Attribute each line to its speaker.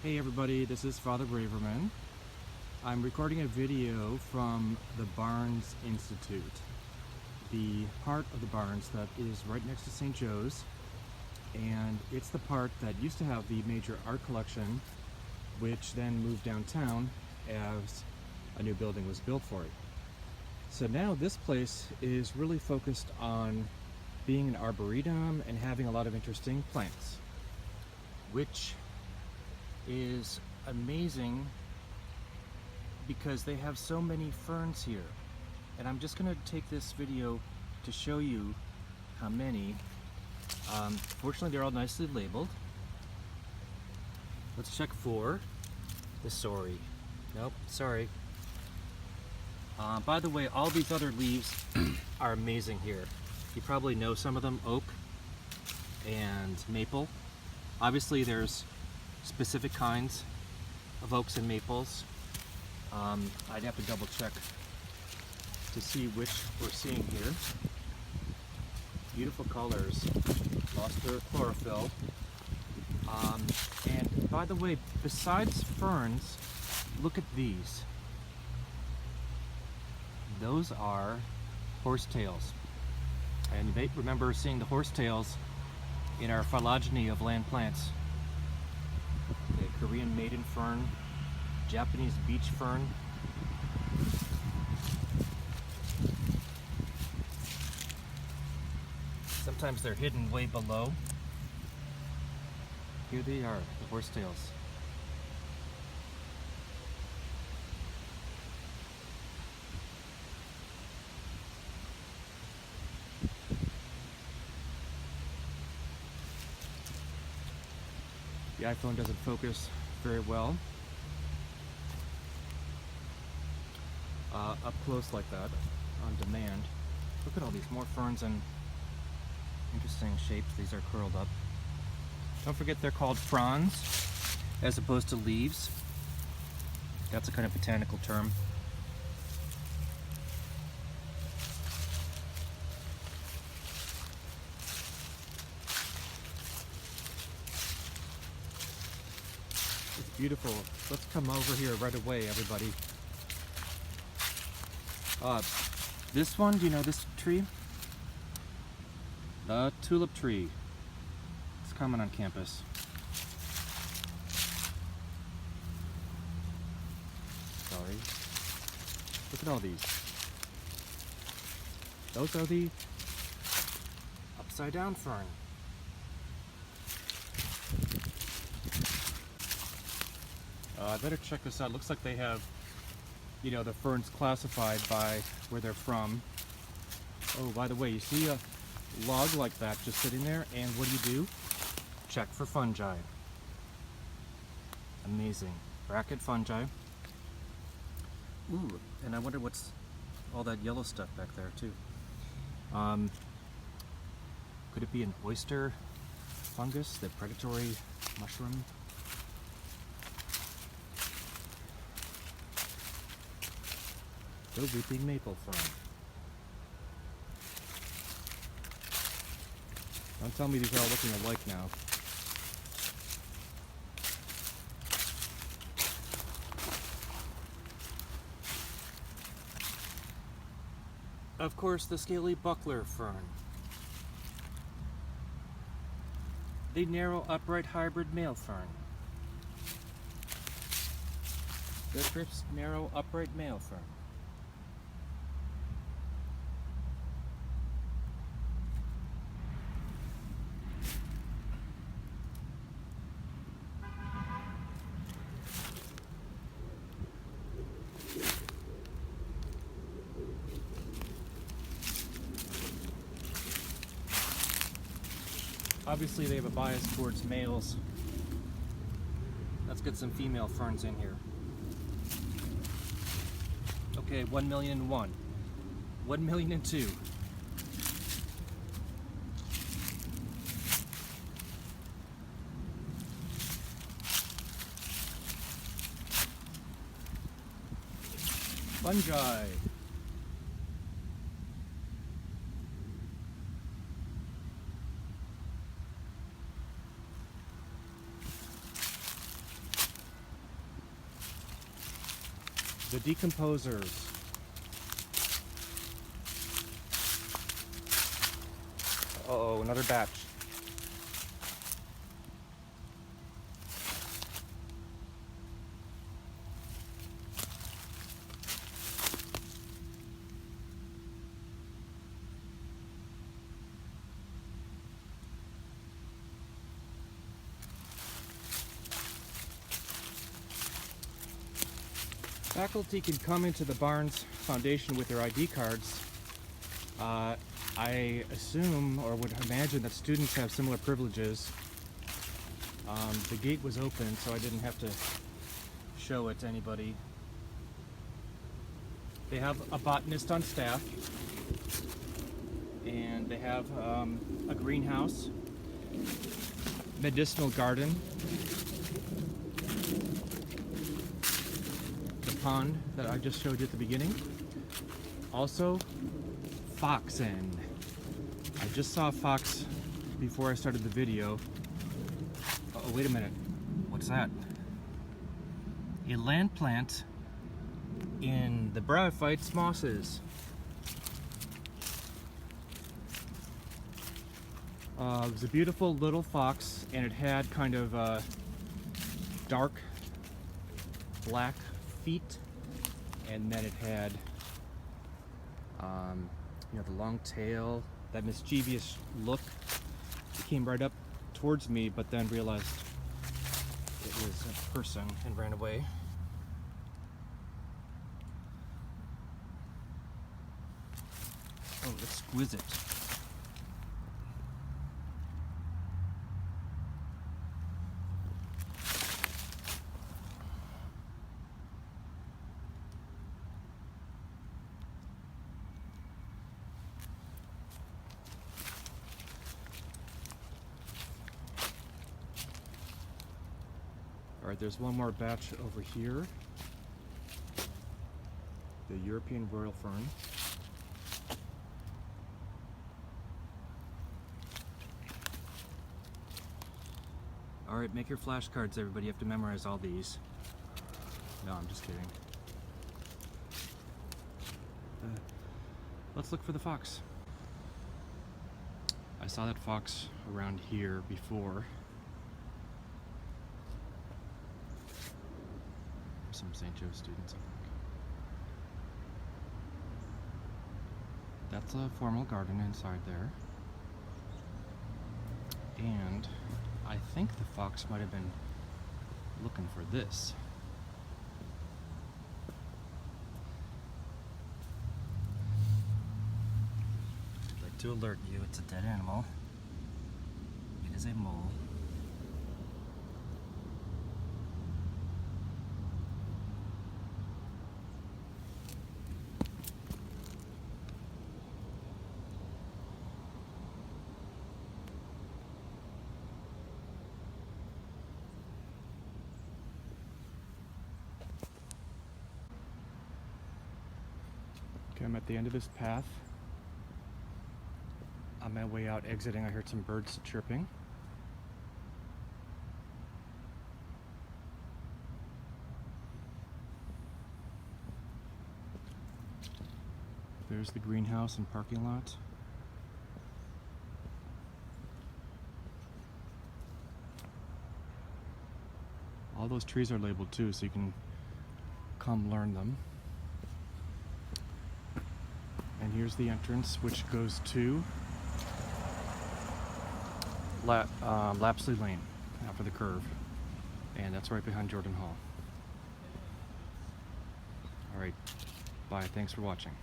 Speaker 1: Hey everybody, this is Father Braverman. I'm recording a video from the Barnes Institute, the part of the Barnes that is right next to St. Joe's, and it's the part that used to have the major art collection, which then moved downtown as a new building was built for it. So now this place is really focused on being an arboretum and having a lot of interesting plants, which is amazing because they have so many ferns here. And I'm just going to take this video to show you how many. Fortunately, they're all nicely labeled. Let's check for the sorry. Nope, sorry. By the way, all these other leaves are amazing here. You probably know some of them, oak and maple. Obviously, there's specific kinds of oaks and maples. I'd have to double check to see which we're seeing here. Beautiful colors, lost their chlorophyll. And by the way, besides ferns, look at these. Those are horsetails. And you may remember seeing the horsetails in our phylogeny of land plants. The Korean maiden fern, Japanese beach fern. Sometimes they're hidden way below. Here they are, the horsetails. The iPhone doesn't focus very well up close like that, on demand. Look at all these more ferns and interesting shapes. These are curled up. Don't forget they're called fronds as opposed to leaves. That's a kind of botanical term. It's beautiful. Let's come over here right away, everybody. This one, do you know this tree? The tulip tree. It's common on campus. Sorry. Look at all these. Those are the upside down fern. I better check this out. Looks like they have, you know, the ferns classified by where they're from. Oh, by the way, you see a log like that just sitting there, and what do? Check for fungi. Amazing. Bracket fungi. Ooh, and I wonder what's all that yellow stuff back there too. Could it be an oyster fungus, the predatory mushroom? The weeping maple fern. Don't tell me these are all looking alike now. Of course, the scaly buckler fern. The narrow upright hybrid male fern. The crisp narrow upright male fern. Obviously they have a bias towards males. Let's get some female ferns in here. Okay, 1,000,001. 1,000,002. Fungi. The decomposers. Uh-oh, another batch. Faculty can come into the Barnes Foundation with their ID cards. I assume or would imagine that students have similar privileges. The gate was open, so I didn't have to show it to anybody. They have a botanist on staff, and they have a greenhouse, medicinal garden, pond that I just showed you at the beginning. Also, foxen. I just saw a fox before I started the video. Oh, wait a minute. What's that? A land plant in the Bryophytes mosses. It was a beautiful little fox, and it had kind of dark black feet, and then it had you know, the long tail, that mischievous look. It came right up towards me, but then realized it was a person and ran away. Oh, exquisite. All right, there's one more batch over here. The European Royal Fern. All right, make your flashcards, everybody. You have to memorize all these. No, I'm just kidding. Let's look for the fox. I saw that fox around here before. Some St. Joe students, I think. That's a formal garden inside there. And I think the fox might have been looking for this. I'd like to alert you, it's a dead animal. It is a mole. Okay, I'm at the end of this path. On my way out exiting, I heard some birds chirping. There's the greenhouse and parking lot. All those trees are labeled too, so you can come learn them. And here's the entrance, which goes to Lapsley Lane after the curve. And that's right behind Jordan Hall. All right, bye. Thanks for watching.